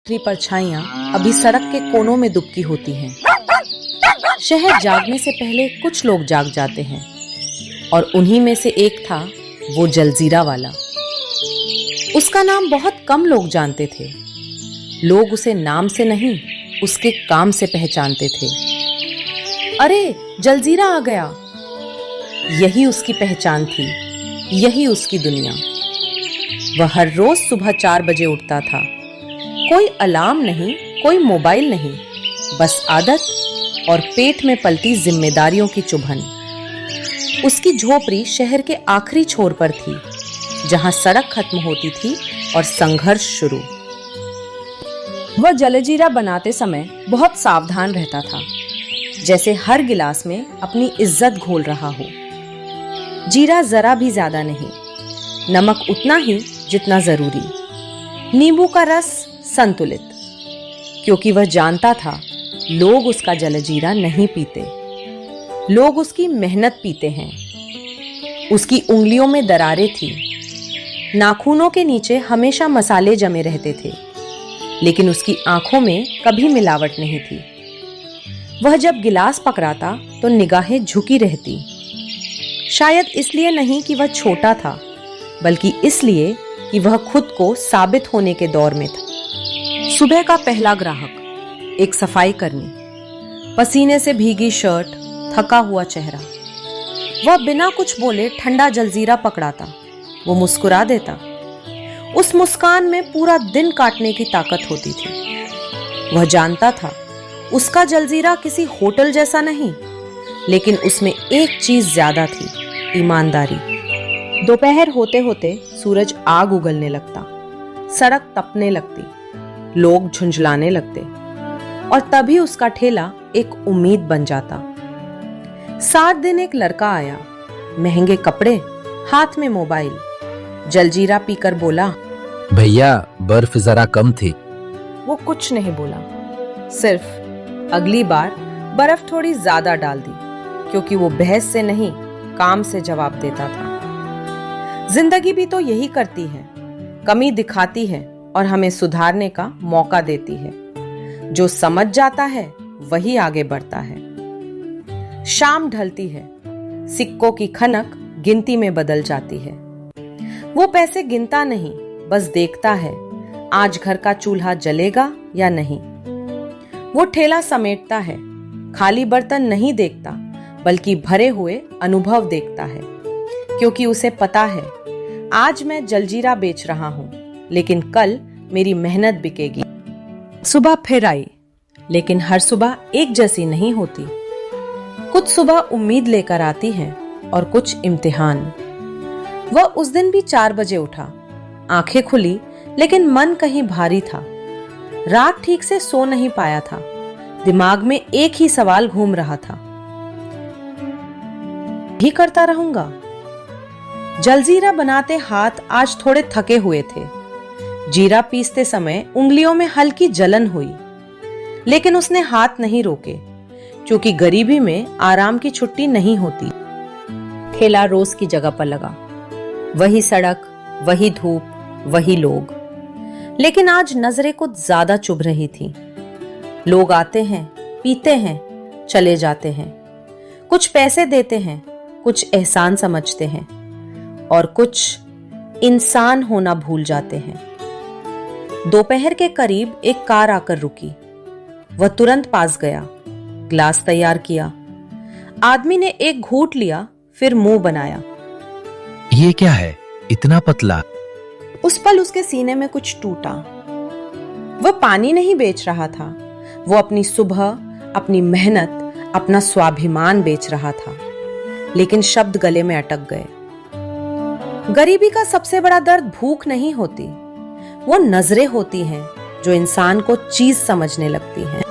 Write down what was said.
पथरी परछाइयां अभी सड़क के कोनों में दुबकी होती हैं। शहर जागने से पहले कुछ लोग जाग जाते हैं और उन्हीं में से एक था वो जलजीरा वाला। उसका नाम बहुत कम लोग जानते थे। लोग उसे नाम से नहीं, उसके काम से पहचानते थे। अरे जलजीरा आ गया, यही उसकी पहचान थी, यही उसकी दुनिया। वह हर रोज सुबह 4 बजे उठता था। कोई अलार्म नहीं, कोई मोबाइल नहीं, बस आदत और पेट में पलती जिम्मेदारियों की चुभन। उसकी झोपड़ी शहर के आखिरी छोर पर थी, जहां सड़क खत्म होती थी और संघर्ष शुरू। वह जलजीरा बनाते समय बहुत सावधान रहता था, जैसे हर गिलास में अपनी इज्जत घोल रहा हो। जीरा जरा भी ज्यादा नहीं, नमक उतना ही जितना जरूरी, नींबू का रस संतुलित, क्योंकि वह जानता था लोग उसका जलजीरा नहीं पीते, लोग उसकी मेहनत पीते हैं। उसकी उंगलियों में दरारें थी, नाखूनों के नीचे हमेशा मसाले जमे रहते थे, लेकिन उसकी आंखों में कभी मिलावट नहीं थी। वह जब गिलास पकड़ाता तो निगाहें झुकी रहती, शायद इसलिए नहीं कि वह छोटा था, बल्कि इसलिए कि वह खुद को साबित होने के दौर में था। सुबह का पहला ग्राहक, एक सफाई कर्मी, पसीने से भीगी शर्ट, थका हुआ चेहरा। वह बिना कुछ बोले ठंडा जलजीरा पकड़ाता, वो मुस्कुरा देता। उस मुस्कान में पूरा दिन काटने की ताकत होती थी। वह जानता था उसका जलजीरा किसी होटल जैसा नहीं, लेकिन उसमें एक चीज ज्यादा थी, ईमानदारी। दोपहर होते होते सूरज आग उगलने लगता, सड़क तपने लगती, लोग झुंझलाने लगते, और तभी उसका ठेला एक उम्मीद बन जाता। 7 दिन एक लड़का आया, महंगे कपड़े, हाथ में मोबाइल, जलजीरा पीकर बोला, भैया बर्फ जरा कम थी। वो कुछ नहीं बोला, सिर्फ अगली बार बर्फ थोड़ी ज्यादा डाल दी, क्योंकि वो बहस से नहीं, काम से जवाब देता था। जिंदगी भी तो यही करती है, कमी दिखाती है और हमें सुधारने का मौका देती है। जो समझ जाता है वही आगे बढ़ता है। शाम ढलती है, सिक्कों की खनक गिनती में बदल जाती है। वो पैसे गिनता नहीं, बस देखता है आज घर का चूल्हा जलेगा या नहीं। वो ठेला समेटता है, खाली बर्तन नहीं देखता, बल्कि भरे हुए अनुभव देखता है, क्योंकि उसे पता है आज मैं जलजीरा बेच रहा हूं, लेकिन कल मेरी मेहनत बिकेगी। सुबह फिर आई, लेकिन हर सुबह एक जैसी नहीं होती। कुछ सुबह उम्मीद लेकर आती है और कुछ इम्तिहान। वह उस दिन भी 4 बजे उठा, आंखें खुली, लेकिन मन कहीं भारी था। रात ठीक से सो नहीं पाया था, दिमाग में एक ही सवाल घूम रहा था, भी करता रहूंगा। जलजीरा बनाते हाथ आज थोड़े थके हुए थे। जीरा पीसते समय उंगलियों में हल्की जलन हुई, लेकिन उसने हाथ नहीं रोके, क्योंकि गरीबी में आराम की छुट्टी नहीं होती। ठेला रोज की जगह पर लगा, वही सड़क, वही धूप, वही लोग, लेकिन आज नजरें कुछ ज्यादा चुभ रही थी। लोग आते हैं, पीते हैं, चले जाते हैं, कुछ पैसे देते हैं, कुछ एहसान समझते हैं, और कुछ इंसान होना भूल जाते हैं। दोपहर के करीब एक कार आकर रुकी। वह तुरंत पास गया, ग्लास तैयार किया। आदमी ने एक घूंट लिया, फिर मुंह बनाया। ये क्या है, इतना पतला? उस पल उसके सीने में कुछ टूटा। वह पानी नहीं बेच रहा था, वो अपनी सुबह, अपनी मेहनत, अपना स्वाभिमान बेच रहा था। लेकिन शब्द गले में अटक गए। गरीबी का सबसे बड़ा दर्द भूख नहीं होती, वो नजरें होती हैं जो इंसान को चीज समझने लगती हैं।